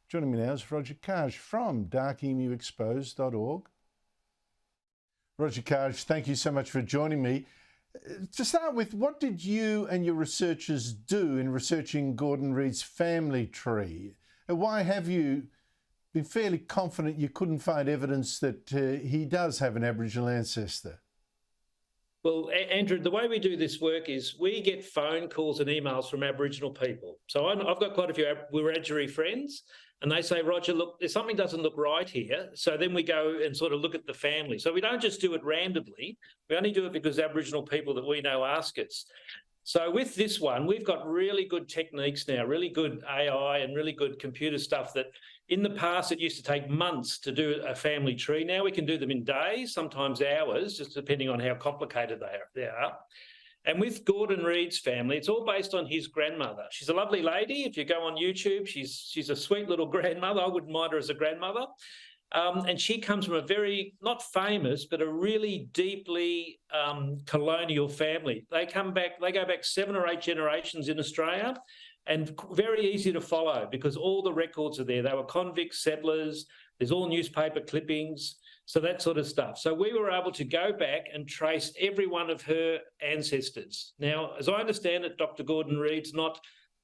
Joining me now is Roger Karge from Emu Exposed.org. Roger Karge, thank you so much for joining me. To start with, what did you and your researchers do in researching Gordon Reid's family tree? Why have you been fairly confident you couldn't find evidence that he does have an Aboriginal ancestor? Well, Andrew, the way we do this work is we get phone calls and emails from Aboriginal people. So I've got quite a few Wiradjuri friends, and they say, Roger, look, there's something doesn't look right here. So then we go and sort of look at the family. So we don't just do it randomly. We only do it because Aboriginal people that we know ask us. So with this one, we've got really good techniques now, really good AI and really good computer stuff that in the past it used to take months to do a family tree. Now we can do them in days, sometimes hours, just depending on how complicated they are. And with Gordon Reid's family, it's all based on his grandmother. She's a lovely lady. If you go on YouTube, she's a sweet little grandmother. I wouldn't mind her as a grandmother. And she comes from a very, not famous, but a really deeply colonial family. They go back 7 or 8 generations in Australia, and very easy to follow because all the records are there. They were convicts, settlers, there's all newspaper clippings, so that sort of stuff. So we were able to go back and trace every one of her ancestors. Now, as I understand it, Dr. Gordon Reid's not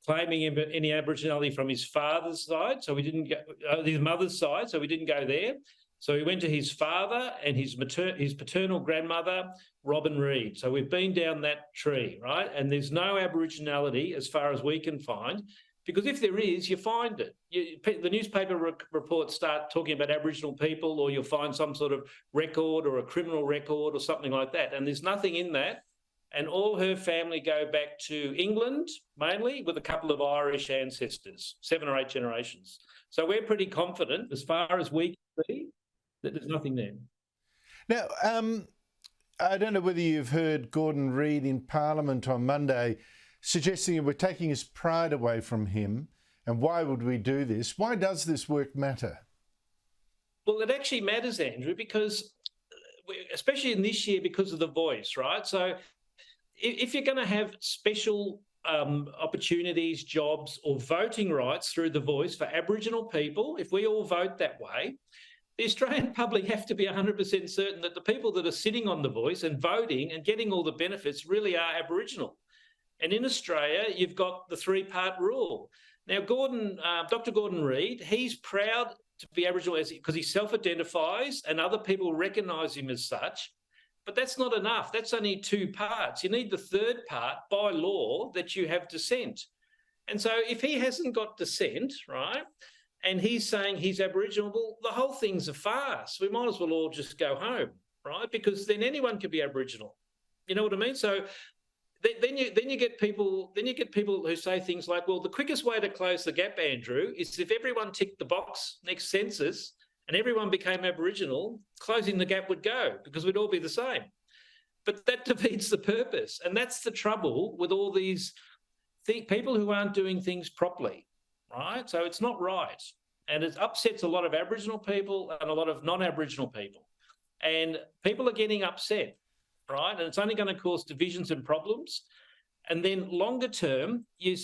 claiming any Aboriginality from his father's side, so we didn't go, his mother's side, so we didn't go there. So he went to his father and his paternal grandmother, Robin Reid. So we've been down that tree, right? And there's no Aboriginality as far as we can find, because if there is, you find it. The newspaper reports start talking about Aboriginal people, or you'll find some sort of record or a criminal record or something like that. And there's nothing in that. And all her family go back to England, mainly, with a couple of Irish ancestors, 7 or 8 generations. So we're pretty confident, as far as we can see, that there's nothing there. Now, I don't know whether you've heard Gordon Reid in Parliament on Monday suggesting that we're taking his pride away from him. And why would we do this? Why does this work matter? Well, it actually matters, Andrew, because, especially in this year, because of the voice, right? So if you're going to have special opportunities, jobs, or voting rights through the voice for Aboriginal people, if we all vote that way, the Australian public have to be 100% certain that the people that are sitting on the voice and voting and getting all the benefits really are Aboriginal. And in Australia, you've got the 3-part rule. Now, Dr. Gordon Reid, he's proud to be Aboriginal because he self-identifies and other people recognise him as such. But that's not enough. That's only 2 parts. You need the 3rd part by law that you have descent. And so if he hasn't got descent, right, and he's saying he's Aboriginal, well, the whole thing's a farce. We might as well all just go home, right? Because then anyone can be Aboriginal. You know what I mean? So then you get people who say things like, well, the quickest way to close the gap, Andrew, is if everyone ticked the box next census and everyone became Aboriginal, closing the gap would go because we'd all be the same. But that defeats the purpose. And that's the trouble with all these people who aren't doing things properly, right? So it's not right. And it upsets a lot of Aboriginal people and a lot of non-Aboriginal people. And people are getting upset, right? And it's only going to cause divisions and problems. And then longer term, if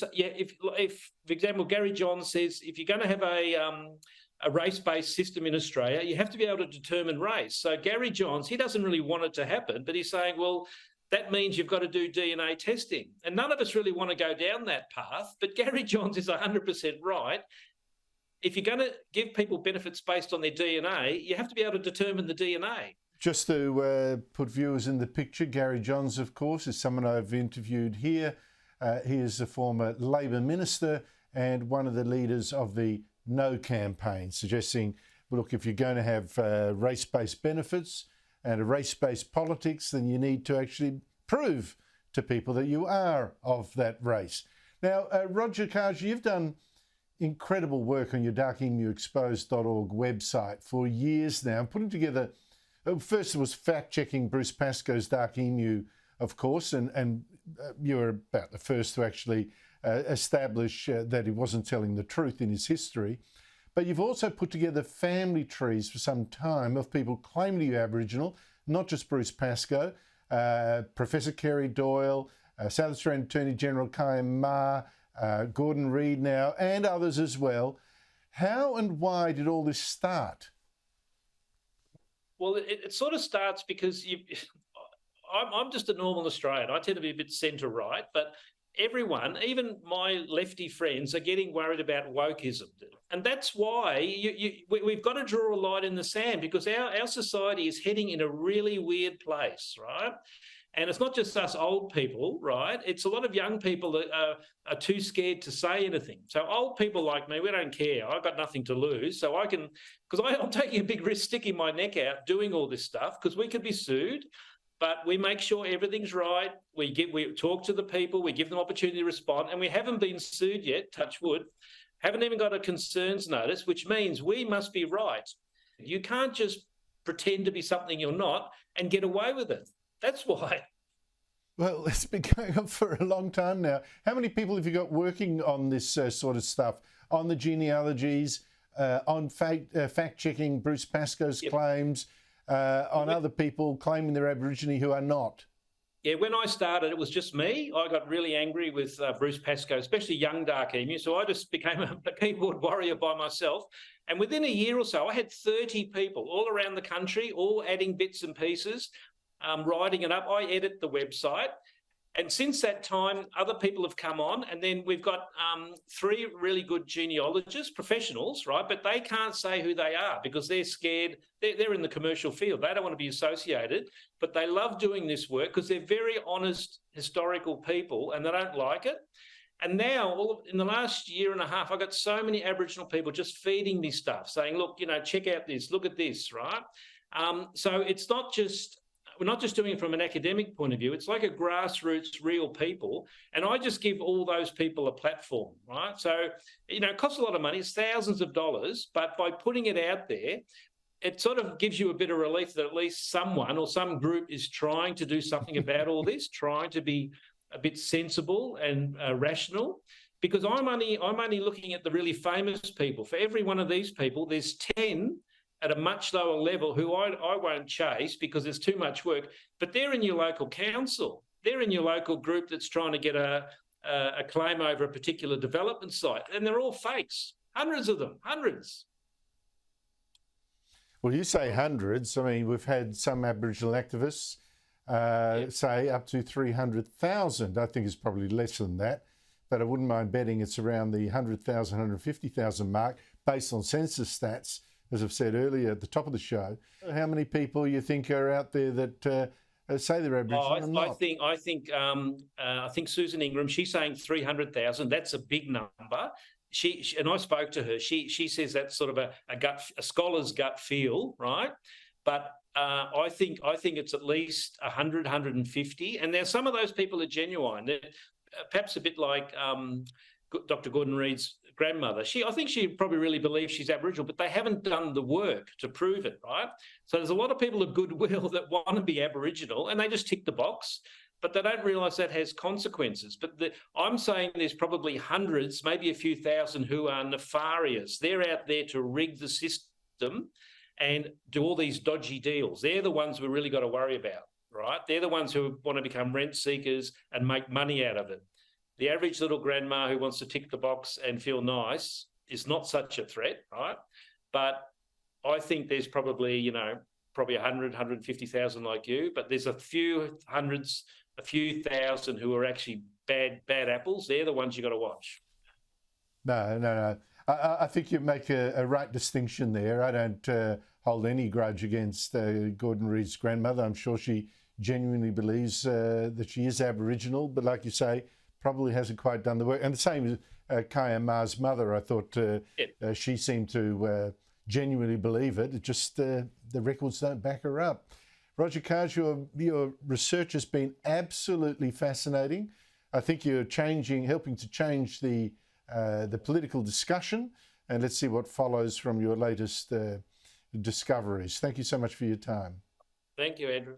for example, Gary Johns says, if you're going to have a race-based system in Australia, you have to be able to determine race. So Gary Johns, he doesn't really want it to happen, but he's saying, well, that means you've got to do DNA testing. And none of us really want to go down that path, but Gary Johns is 100% right. If you're going to give people benefits based on their DNA, you have to be able to determine the DNA. Just to put viewers in the picture, Gary Johns, of course, is someone I've interviewed here. He is a former Labor minister and one of the leaders of the No campaign, suggesting, well, look, if you're going to have race-based benefits and a race-based politics, then you need to actually prove to people that you are of that race. Now, Roger Karge, you've done incredible work on your Emu Exposed.org website for years now, putting together. First, it was fact-checking Bruce Pascoe's Dark Emu, of course, and you were about the first to actually establish that he wasn't telling the truth in his history. But you've also put together family trees for some time of people claiming to be Aboriginal, not just Bruce Pascoe, Professor Kerry Doyle, South Australian Attorney General Kaya Ma, Gordon Reid now, and others as well. How and why did all this start? Well, it sort of starts because I'm just a normal Australian. I tend to be a bit centre-right, but everyone, even my lefty friends, are getting worried about wokeism. And that's why we've got to draw a line in the sand, because our society is heading in a really weird place, right? And it's not just us old people, right? It's a lot of young people that are too scared to say anything. So old people like me, we don't care. I've got nothing to lose. So I can, because I'm taking a big risk sticking my neck out doing all this stuff, because we could be sued. But we make sure everything's right. We talk to the people, we give them opportunity to respond, and we haven't been sued yet, touch wood, haven't even got a concerns notice, which means we must be right. You can't just pretend to be something you're not and get away with it. That's why. Well, it's been going on for a long time now. How many people have you got working on this sort of stuff, on the genealogies, on fact-checking Bruce Pascoe's claims, on other people claiming they're Aboriginal who are not? Yeah, when I started, it was just me. I got really angry with Bruce Pascoe, especially young dark emu. So I just became a keyboard warrior by myself. And within a year or so, I had 30 people all around the country, all adding bits and pieces, writing it up. I edit the website. And since that time, other people have come on, and then we've got 3 really good genealogists, professionals, right? But they can't say who they are because they're scared. They're in the commercial field. They don't want to be associated, but they love doing this work because they're very honest, historical people, and they don't like it. And now, in the last year and a half, I got so many Aboriginal people just feeding me stuff, saying, look, check out this, look at this, right? So it's not just... We're not just doing it from an academic point of view. It's like a grassroots, real people. And I just give all those people a platform, right? So, it costs a lot of money. It's thousands of dollars. But by putting it out there, it sort of gives you a bit of relief that at least someone or some group is trying to do something about all this, trying to be a bit sensible and rational. Because I'm only looking at the really famous people. For every one of these people, there's 10 at a much lower level who I won't chase because there's too much work, but they're in your local council. They're in your local group that's trying to get a claim over a particular development site, and they're all fakes. Hundreds of them, hundreds. Well, you say hundreds. I mean, we've had some Aboriginal activists say up to 300,000. I think it's probably less than that, but I wouldn't mind betting it's around the 100,000, 150,000 mark based on census stats. As I've said earlier at the top of the show, how many people you think are out there that say they're Aboriginal and not? I think Susan Ingram, she's saying 300,000. That's a big number. She and I spoke to her. She says that's sort of a scholar's gut feel, right? But I think it's at least 100, 150. And there's some of those people are genuine. They're perhaps a bit like Dr. Gordon Reid's grandmother. I think she probably really believes she's Aboriginal, but they haven't done the work to prove it, right? So there's a lot of people of goodwill that want to be Aboriginal and they just tick the box, but they don't realise that has consequences. But I'm saying there's probably hundreds, maybe a few thousand who are nefarious. They're out there to rig the system and do all these dodgy deals. They're the ones we really got to worry about, right? They're the ones who want to become rent seekers and make money out of it. The average little grandma who wants to tick the box and feel nice is not such a threat, right? But I think there's probably 100, 150,000 like you, but there's a few hundreds, a few thousand who are actually bad apples. They're the ones you got to watch. No. I think you make a right distinction there. I don't hold any grudge against Gordon Reid's grandmother. I'm sure she genuinely believes that she is Aboriginal, but like you say, probably hasn't quite done the work. And the same as Kaya Ma's mother, I thought she seemed to genuinely believe it. It just the records don't back her up. Roger Karge, your research has been absolutely fascinating. I think you're helping to change the political discussion, and let's see what follows from your latest discoveries. Thank you so much for your time. Thank you, Andrew.